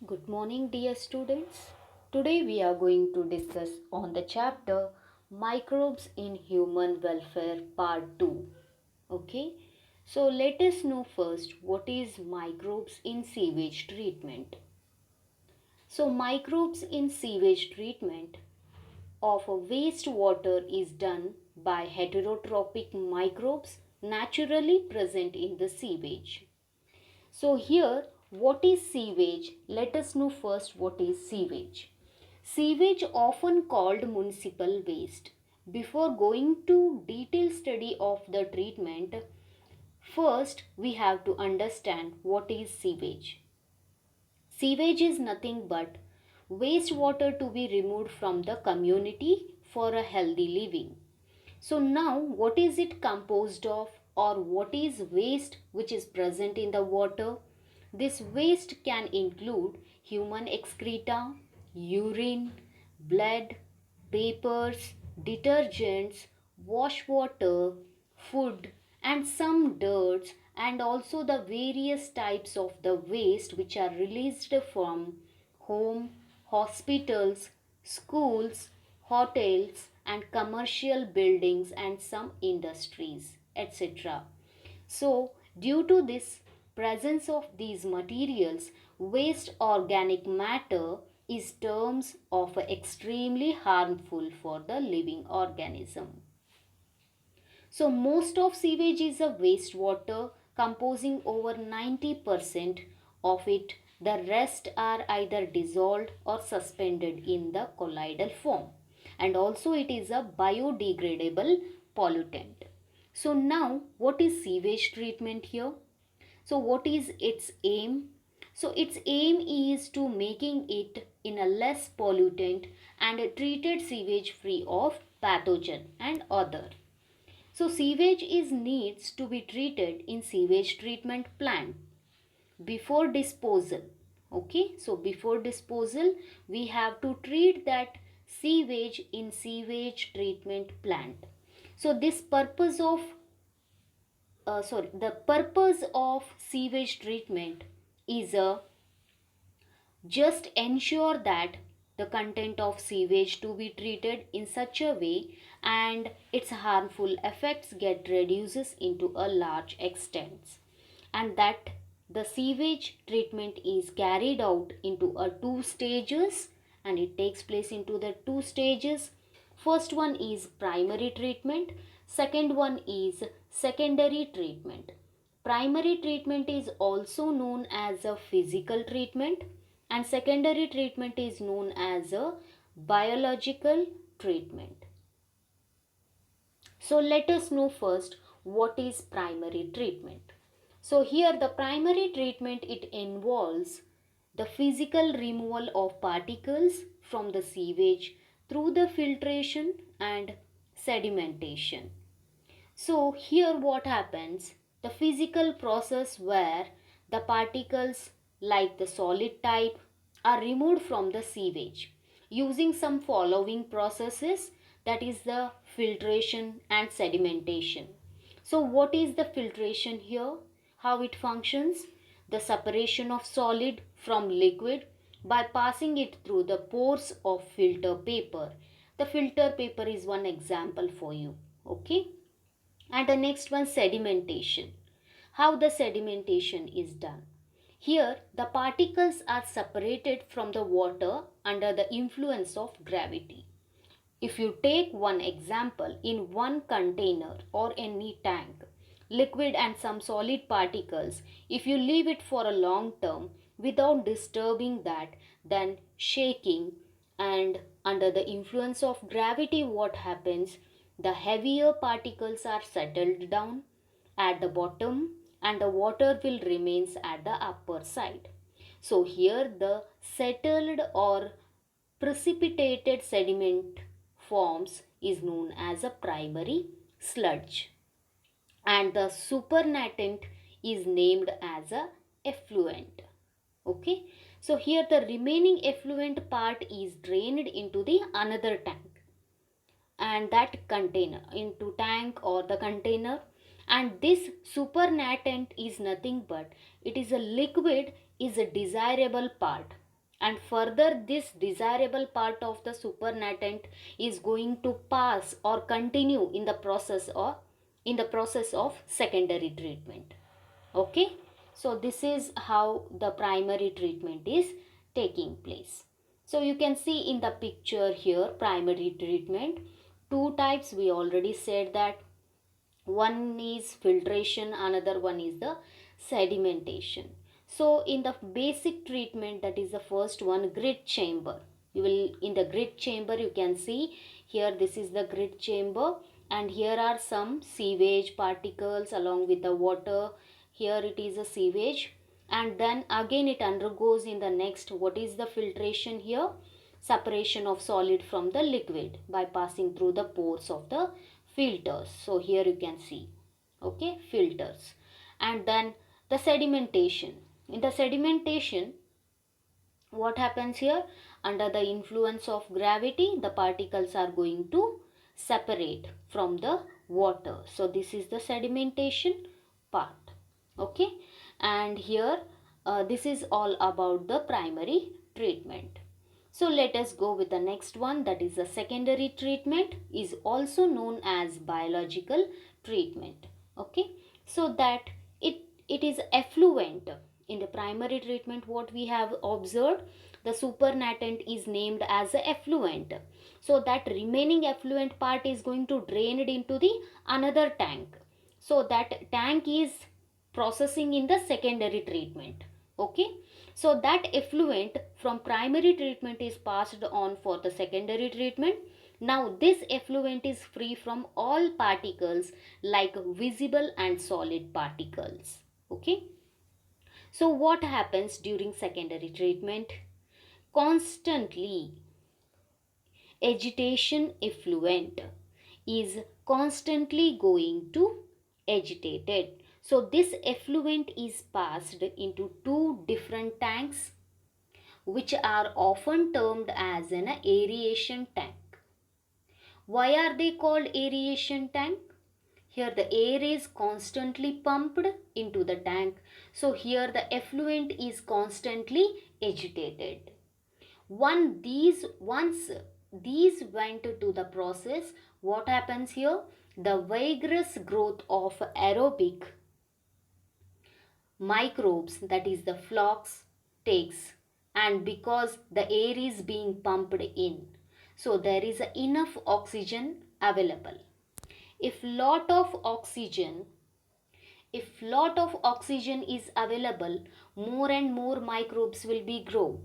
Good morning, dear students. Today we are going to discuss on the chapter Microbes in Human Welfare Part 2. Okay, so let us know first what is microbes in sewage treatment. So, microbes in sewage treatment of a wastewater is done by heterotrophic microbes naturally present in the sewage. So here, what is sewage? Let us know first what is sewage. Sewage, often called municipal waste. Before going to detailed study of the treatment, first we have to understand what is sewage. Sewage is nothing but wastewater to be removed from the community for a healthy living. So now what is it composed of, or what is waste which is present in the water? This waste can include human excreta, urine, blood, papers, detergents, wash water, food, and some dirts, and also the various types of the waste which are released from home, hospitals, schools, hotels, and commercial buildings, and some industries, etc. So, due to this presence of these materials, waste organic matter is terms of extremely harmful for the living organism. So most of sewage is a wastewater composing over 90% of it. The rest are either dissolved or suspended in the colloidal form. And also it is a biodegradable pollutant. So now what is sewage treatment here? So what is its aim? So its aim is to making it in a less pollutant and treated sewage free of pathogen and other. So sewage is needs to be treated in sewage treatment plant before disposal. Okay, so before disposal we have to treat that sewage in sewage treatment plant. So this purpose of the purpose of sewage treatment is a just ensure that the content of sewage to be treated in such a way and its harmful effects get reduces into a large extent, and that the sewage treatment is carried out into a two stages, and it takes place into the two stages. First one is primary treatment, second one is secondary treatment. Primary treatment is also known as a physical treatment, and secondary treatment is known as a biological treatment. So let us know first what is primary treatment. So here the primary treatment, it involves the physical removal of particles from the sewage through the filtration and sedimentation. So here what happens, the physical process where the particles like the solid type are removed from the sewage using some following processes, that is the filtration and sedimentation. So what is the filtration here? How it functions? The separation of solid from liquid by passing it through the pores of filter paper. The filter paper is one example for you. Okay. And the next one, sedimentation. How the sedimentation is done. Here the particles are separated from the water under the influence of gravity. If you take one example, in one container or any tank, liquid and some solid particles, if you leave it for a long term without disturbing that, then shaking and under the influence of gravity, what happens? The heavier particles are settled down at the bottom and the water will remains at the upper side. So here the settled or precipitated sediment forms is known as a primary sludge, and the supernatant is named as a effluent. Okay, so here the remaining effluent part is drained into the another tank, and that container into tank or the container, and this supernatant is nothing but it is a liquid is a desirable part. and further this desirable part of the supernatant is going to pass or continue in the process of secondary treatment. Okay, so this is how the primary treatment is taking place. So you can see in the picture here primary treatment, two types we already said that. One is filtration, another one is the sedimentation. So in the basic treatment, that is the first one, grit chamber. You will, in the grit chamber you can see here, this is the grit chamber, and here are some sewage particles along with the water. Here it is a sewage, and then again it undergoes in the next, what is the filtration here? Separation of solid from the liquid by passing through the pores of the filters. So here you can see, okay, filters. And then the sedimentation. In the sedimentation, what happens here? Under the influence of gravity, the particles are going to separate from the water. So this is the sedimentation part. Okay, and here this is all about the primary treatment. So let us go with the next one, that is the secondary treatment, is also known as biological treatment. Okay, so that it is effluent. In the primary treatment, what we have observed, the supernatant is named as a effluent. So that remaining effluent part is going to drain it into the another tank. So that tank is processing in the secondary treatment. Okay, so that effluent from primary treatment is passed on for the secondary treatment. Now this effluent is free from all particles like visible and solid particles. Okay, so what happens during secondary treatment? Constantly agitation effluent is constantly going to agitated. So this effluent is passed into two different tanks, which are often termed as an aeration tank. Why are they called aeration tank? Here the air is constantly pumped into the tank. So here the effluent is constantly agitated. Once these went to the process, what happens here? The vigorous growth of aerobic microbes, that is the flocks, takes, and because the air is being pumped in, so there is enough oxygen available. If lot of oxygen is available, more and more microbes will be grow,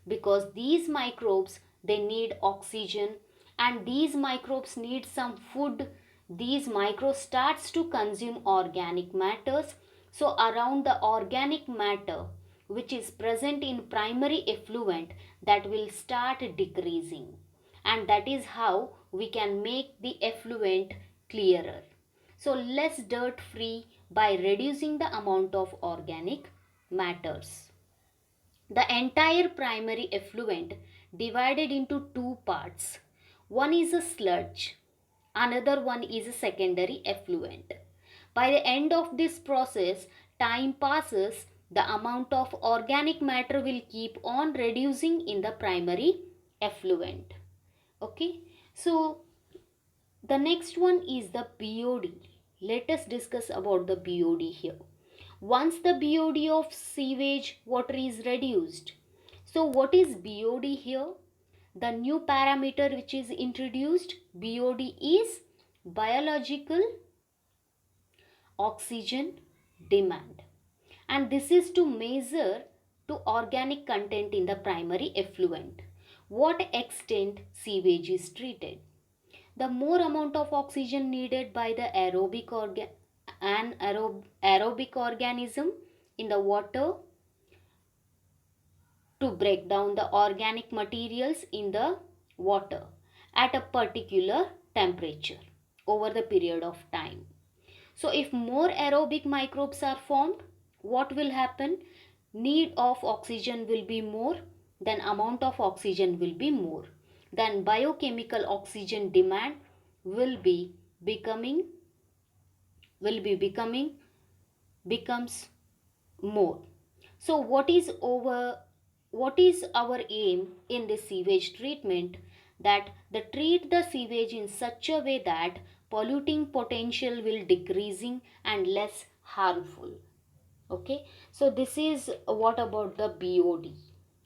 because these microbes, they need oxygen, and these microbes need some food. These microbes starts to consume organic matters. So around the organic matter which is present in primary effluent, that will start decreasing, and that is how we can make the effluent clearer. So less dirt free by reducing the amount of organic matters. The entire primary effluent divided into two parts. One is a sludge, another one is a secondary effluent. By the end of this process, time passes, the amount of organic matter will keep on reducing in the primary effluent. Okay, so the next one is the BOD. Let us discuss about the BOD here. Once the BOD of sewage water is reduced. So what is BOD here? The new parameter which is introduced, BOD is biological oxygen demand. And this is to measure to organic content in the primary effluent. What extent sewage is treated. The more amount of oxygen needed by the aerobic organism in the water to break down the organic materials in the water at a particular temperature over the period of time. So if more aerobic microbes are formed, what will happen? Need of oxygen will be more, then amount of oxygen will be more. Then biochemical oxygen demand will be becoming becomes more. So what is over what is our aim in this sewage treatment? That the treat the sewage in such a way that polluting potential will decreasing and less harmful. Okay, so this is what about the BOD.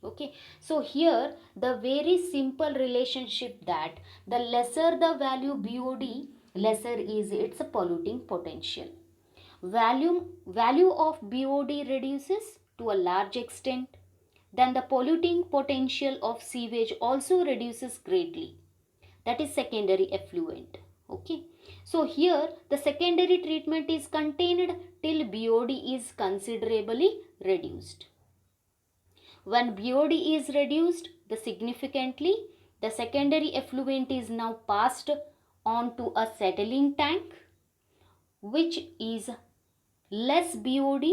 Okay, so here the very simple relationship that the lesser the value BOD, lesser is its polluting potential. Value of BOD reduces to a large extent, then the polluting potential of sewage also reduces greatly. That is secondary effluent. Okay, so here the secondary treatment is contained till BOD is considerably reduced. When BOD is reduced the significantly, the secondary effluent is now passed on to a settling tank which is less BOD,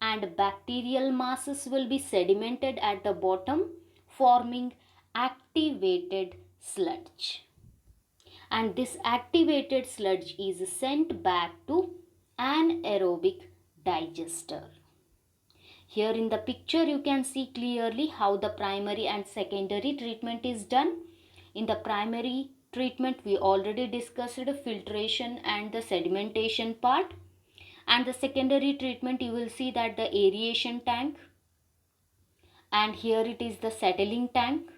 and bacterial masses will be sedimented at the bottom forming activated sludge. And this activated sludge is sent back to anaerobic digester. Here in the picture you can see clearly how the primary and secondary treatment is done. In the primary treatment we already discussed filtration and the sedimentation part, and the secondary treatment you will see that the aeration tank, and here it is the settling tank,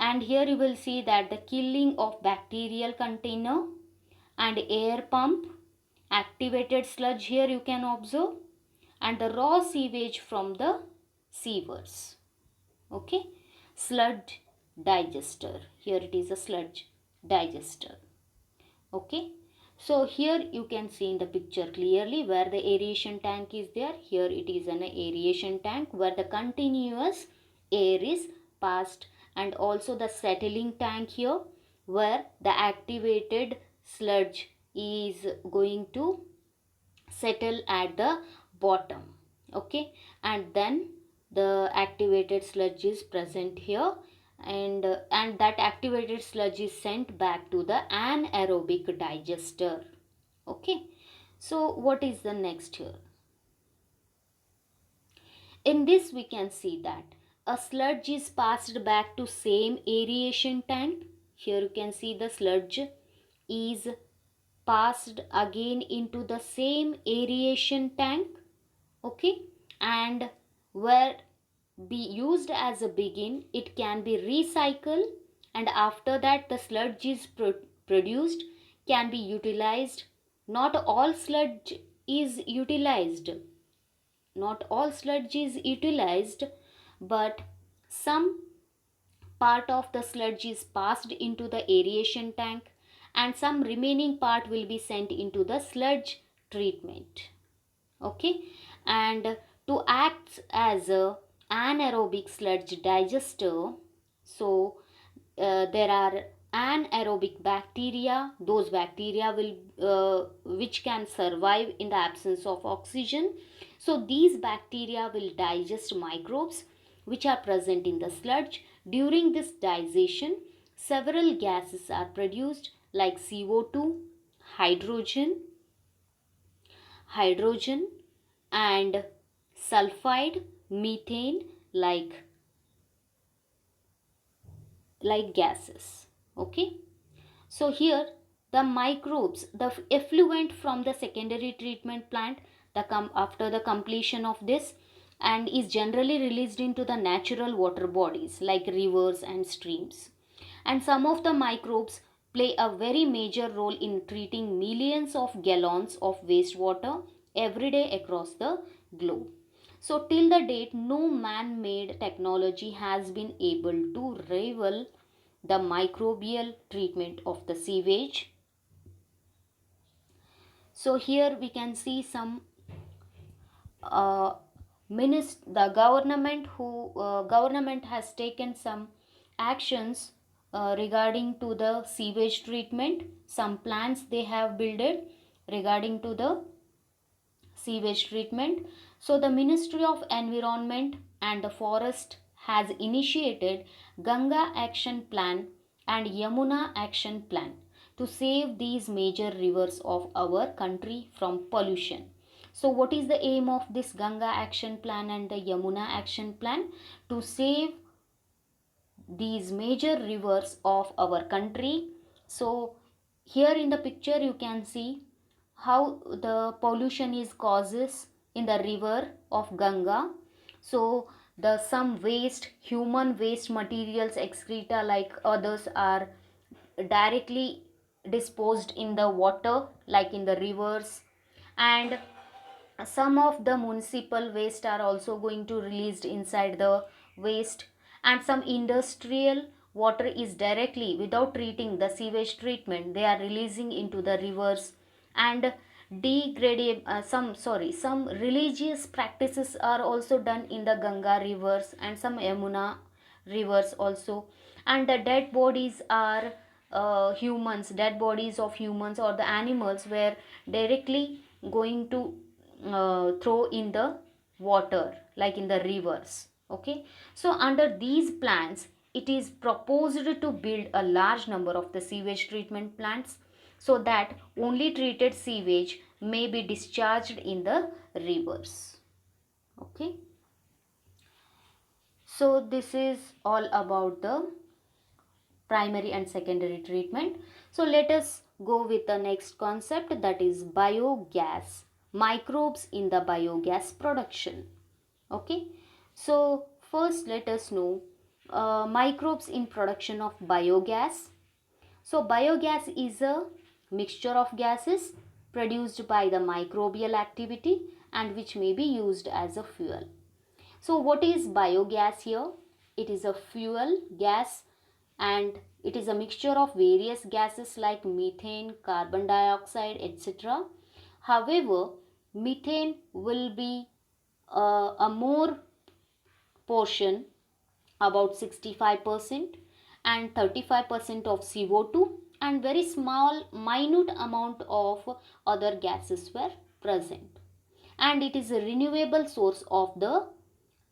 and here you will see that the killing of bacterial container and air pump, activated sludge here you can observe, and the raw sewage from the sewers. Okay, sludge digester, here it is a sludge digester. Okay, so here you can see in the picture clearly where the aeration tank is there. Here it is an aeration tank where the continuous air is passed, and also the settling tank here where the activated sludge is going to settle at the bottom. Okay, and then the activated sludge is present here, and that activated sludge is sent back to the anaerobic digester. Okay, so what is the next here? In this we can see that a sludge is passed back to same aeration tank. Here you can see the sludge is passed again into the same aeration tank. Okay, and where be used as a begin, it can be recycled, and after that the sludge is produced, can be utilized. Not all sludge is utilized, not all sludge is utilized, but some part of the sludge is passed into the aeration tank, and some remaining part will be sent into the sludge treatment. Okay, and to act as a anaerobic sludge digester, so there are anaerobic bacteria. Those bacteria will which can survive in the absence of oxygen. So these bacteria will digest microbes which are present in the sludge. During this digestion several gases are produced like CO2, hydrogen, and sulfide, methane, like gases. Okay, so here the microbes, the effluent from the secondary treatment plant, after the completion of this, and is generally released into the natural water bodies like rivers and streams, and some of the microbes play a very major role in treating millions of gallons of wastewater every day across the globe. So, till the date, no man made technology has been able to rival the microbial treatment of the sewage. So, here we can see some uh, the government has taken some actions regarding to the sewage treatment. Some plants they have built regarding to the sewage treatment. So the Ministry of Environment and the Forest has initiated Ganga Action Plan and Yamuna Action Plan to save these major rivers of our country from pollution. So what is the aim of this Ganga action plan and the Yamuna action plan? To save these major rivers of our country. So here in the picture you can see how the pollution is causes in the river of Ganga. So the some waste, human waste materials, excreta like others are directly disposed in the water like in the rivers, and some of the municipal waste are also going to released inside the waste, and some industrial water is directly without treating the sewage treatment they are releasing into the rivers. And degradable some religious practices are also done in the Ganga rivers and some Yamuna rivers also. And the dead bodies are humans, dead bodies of humans or the animals were directly going to throw in the water like in the rivers. Okay, so under these plans it is proposed to build a large number of the sewage treatment plants so that only treated sewage may be discharged in the rivers. Okay, so this is all about the primary and secondary treatment. So let us go with the next concept, that is biogas, microbes in the biogas production. Okay, so first let us know microbes in production of biogas. So biogas is a mixture of gases produced by the microbial activity and which may be used as a fuel. So what is biogas here? It is a fuel gas and it is a mixture of various gases like methane, carbon dioxide, etc. However, methane will be a more portion, about 65%, and 35% of CO2, and very small minute amount of other gases were present. And it is a renewable source of the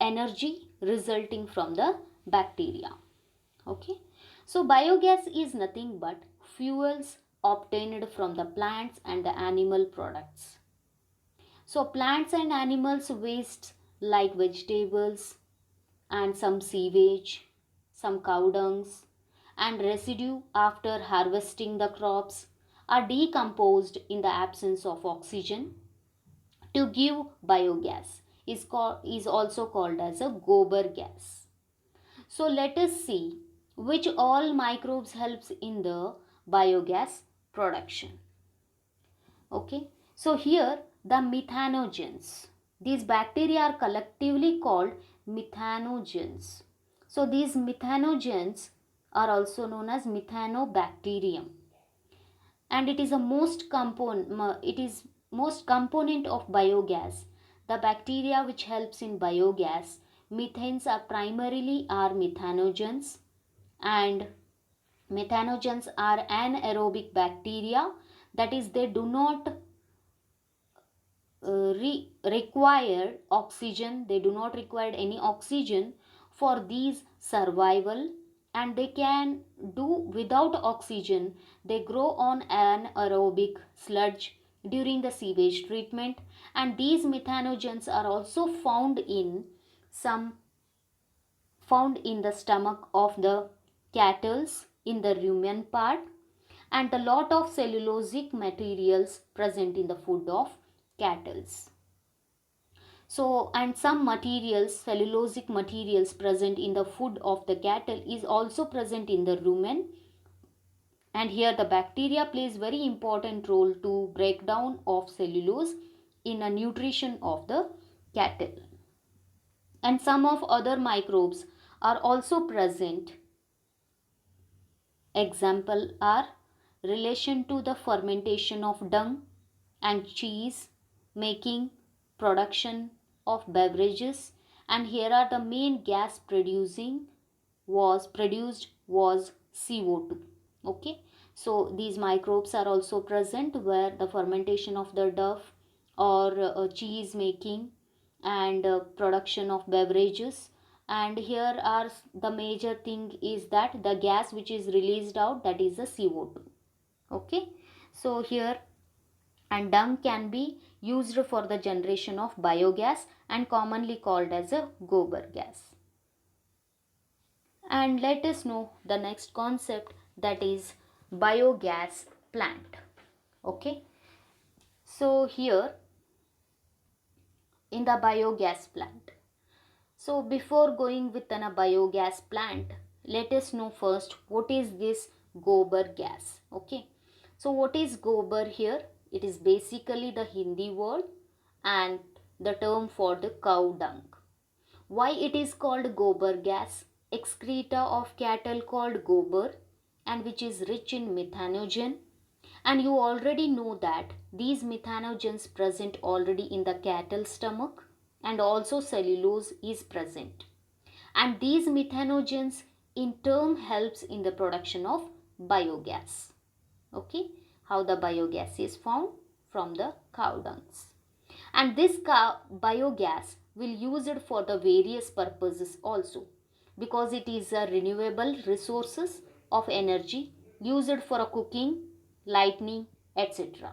energy resulting from the bacteria. Okay, so biogas is nothing but fuels obtained from the plants and the animal products. So plants and animals waste like vegetables and some sewage, some cow dungs, and residue after harvesting the crops are decomposed in the absence of oxygen to give biogas, is also called as a gobar gas. So let us see which all microbes helps in the biogas production. Okay, so here the methanogens. These bacteria are collectively called methanogens. So these methanogens are also known as methanobacterium, and it is a most component of biogas. The bacteria which helps in biogas, methanes are primarily are methanogens, and methanogens are anaerobic bacteria, that is they do not require oxygen, they do not require any oxygen for these survival, and they can do without oxygen. They grow on anaerobic sludge during the sewage treatment, and these methanogens are also some found in the stomach of the cattle in the rumen part, and a lot of cellulosic materials present in the food of cattle. So, and some materials, cellulosic materials present in the food of the cattle is also present in the rumen. And here the bacteria plays very important role to break down of cellulose in a nutrition of the cattle. And some of other microbes are also present. Example are relation to the fermentation of dung and cheese making, production of beverages, and here are the main gas produced was CO2. Okay, so these microbes are also present where the fermentation of the duff or cheese making and production of beverages. And here are the major thing is that the gas which is released out, that is the CO2. Okay, so here And dung can be used for the generation of biogas and commonly called as a gobar gas. And let us know the next concept, that is biogas plant. Okay, so here in the biogas plant, so before going with a biogas plant, let us know first what is this gobar gas. Okay, so what is gobar here? It is basically the Hindi word and the term for the cow dung. Why it is called gobar gas? Excreta of cattle called gobar, and which is rich in methanogen. And you already know that these methanogens present already in the cattle stomach, and also cellulose is present. And these methanogens in turn helps in the production of biogas. Okay, how the biogas is found? From the cow dungs. And this biogas will use it for the various purposes also, because it is a renewable resources of energy used for a cooking, lighting, etc.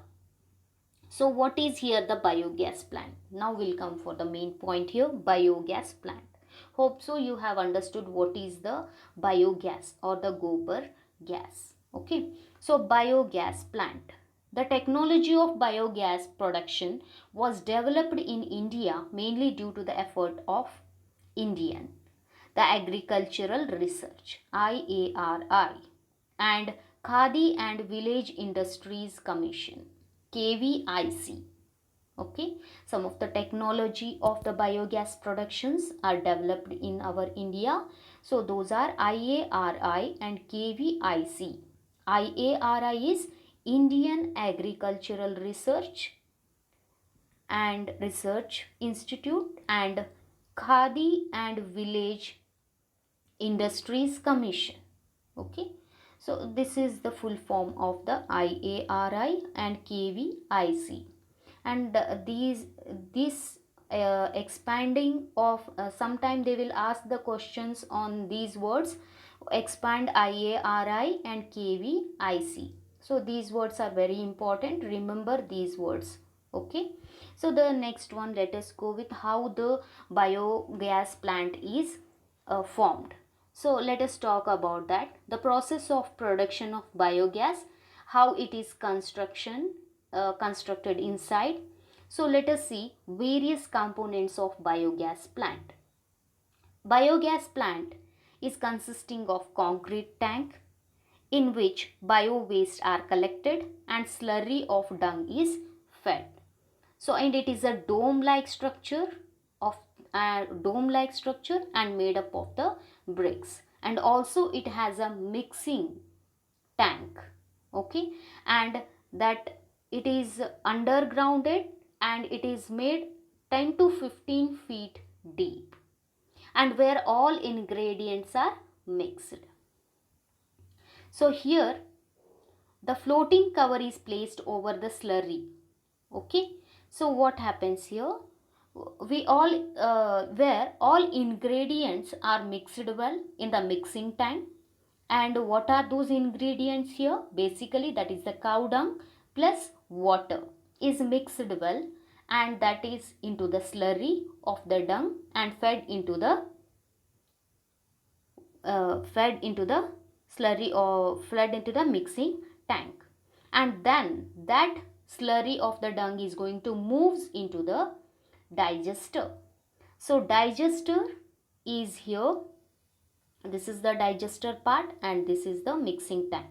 So what is here the biogas plant? Now we'll come for the main point here, biogas plant. Hope so you have understood what is the biogas or the gobar gas. Okay, so biogas plant. The technology of biogas production was developed in India mainly due to the effort of Indian, the Agricultural Research IARI, and Khadi and Village Industries Commission KVIC. Okay, some of the technology of the biogas productions are developed in our India. So those are IARI and KVIC. IARI is Indian Agricultural Research and Research Institute, and Khadi and Village Industries Commission. Okay, so this is the full form of the IARI and KVIC. And this expanding of sometime they will ask the questions on these words, expand IARI and KVIC. So these words are very important, remember these words. Okay, so the next one, let us go with how the biogas plant is formed. So let us talk about that, the process of production of biogas, how it is constructed inside. So let us see various components of biogas plant. Biogas plant is consisting of concrete tank in which bio waste are collected and slurry of dung is fed. So and it is a dome-like structure and made up of the bricks, and also it has a mixing tank. Okay, and that it is undergrounded and it is made 10 to 15 feet deep, and where all ingredients are mixed. So here the floating cover is placed over the slurry. Okay, so what happens here, we all where all ingredients are mixed well in the mixing tank. And what are those ingredients here? Basically that is the cow dung plus water is mixed well, and that is into the slurry of the dung and fed into the slurry or fed into the mixing tank. And then that slurry of the dung is going to moves into the digester. So digester is here, this is the digester part, and this is the mixing tank.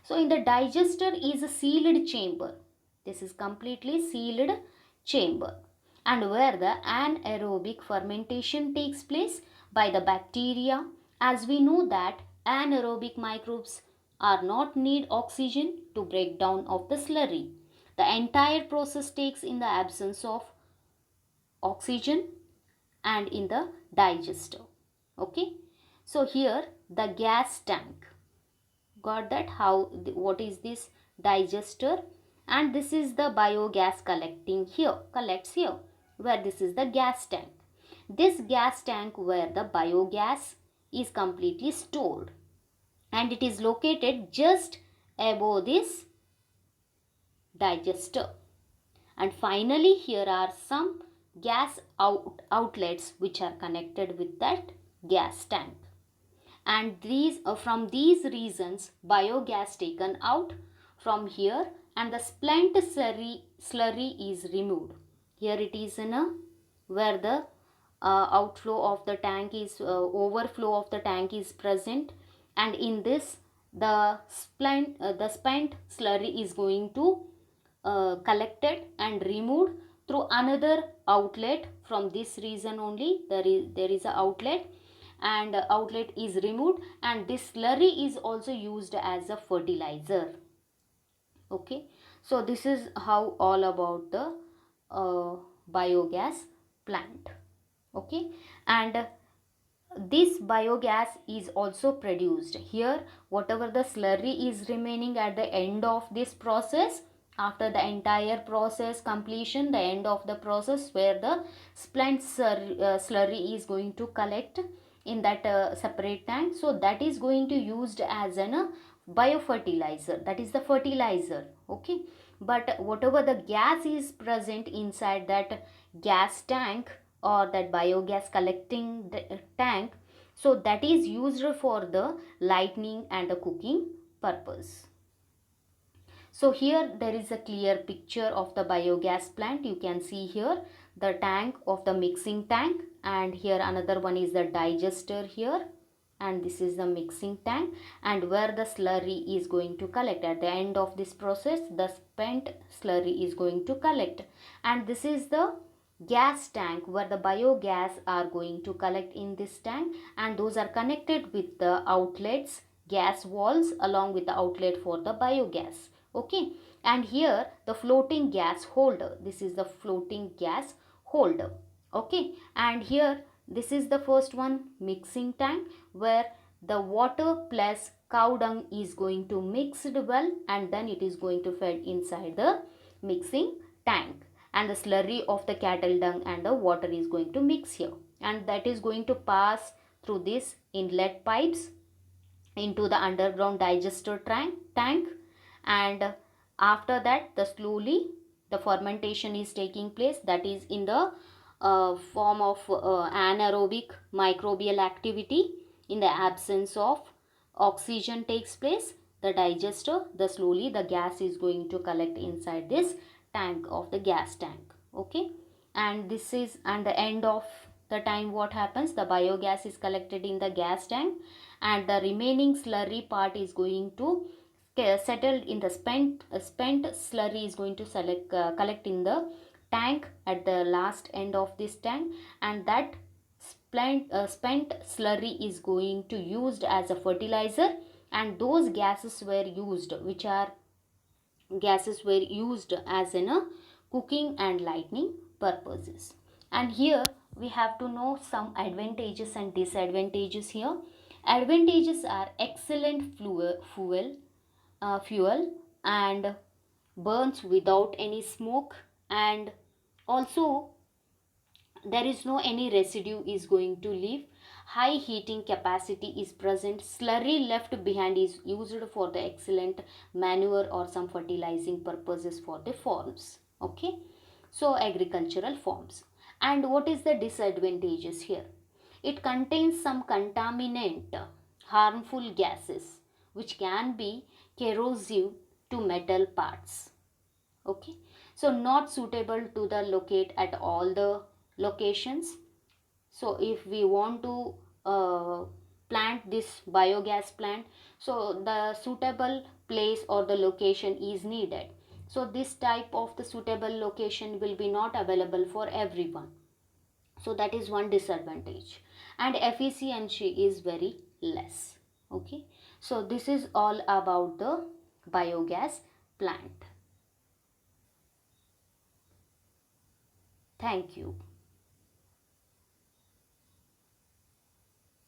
So in the digester is a sealed chamber, this is completely sealed chamber, and where the anaerobic fermentation takes place by the bacteria. As we know that anaerobic microbes are not need oxygen to break down of the slurry. The entire process takes in the absence of oxygen and in the digester. Okay, so here the gas tank, got that, how what is this digester, and this is the biogas collects here, where this is the gas tank. This gas tank where the biogas is completely stored, and it is located just above this digester. And finally here are some gas outlets which are connected with that gas tank. And these from these reasons biogas taken out from here and the spent slurry is removed. Here it is in a where the outflow of the tank is overflow of the tank is present, and in this the spent slurry is going to collected and removed through another outlet. From this reason only there is a outlet, and outlet is removed, and this slurry is also used as a fertilizer. Okay, so this is how all about the biogas plant. Okay, and this biogas is also produced here. Whatever the slurry is remaining at the end of this process, after the entire process completion, the end of the process where the spent slurry is going to collect in that separate tank, so that is going to used as an biofertilizer, that is the fertilizer. Okay, but whatever the gas is present inside that gas tank or that biogas collecting tank, so that is used for the lighting and the cooking purpose. So here there is a clear picture of the biogas plant. You can see here the tank of the mixing tank, and here another one is the digester here, and this is the mixing tank, and where the slurry is going to collect. At the end of this process the spent slurry is going to collect, and this is the gas tank where the biogas are going to collect in this tank, and those are connected with the outlets, gas walls along with the outlet for the biogas. Okay, and here the floating gas holder, this is the floating gas holder. Okay, and here this is the first one, mixing tank, where the water plus cow dung is going to mixed well, and then it is going to fed inside the mixing tank, and the slurry of the cattle dung and the water is going to mix here, and that is going to pass through this inlet pipes into the underground digester tank, and after that the slowly the fermentation is taking place, that is in the form of anaerobic microbial activity. In the absence of oxygen takes place, the digester, the slowly the gas is going to collect inside this tank of the gas tank. Okay, and this is, and the end of the time what happens, the biogas is collected in the gas tank, and the remaining slurry part is going to settled in the spent slurry is going to collect in the tank at the last end of this tank, and that spent slurry is going to used as a fertilizer, and those gases were used, which are gases were used as in a cooking and lighting purposes. And here we have to know some advantages and disadvantages here. Advantages are excellent fuel and burns without any smoke, and also there is no any residue is going to leave. High heating capacity is present. Slurry left behind is used for the excellent manure or some fertilizing purposes for the farms. Okay, so agricultural farms. And what is the disadvantages here? It contains some contaminant, harmful gases which can be corrosive to metal parts. Okay, so not suitable to the locate at all the locations. So if we want to plant this biogas plant, so the suitable place or the location is needed. So this type of the suitable location will be not available for everyone, so that is one disadvantage, and efficiency is very less. Okay, so this is all about the biogas plant. Thank you.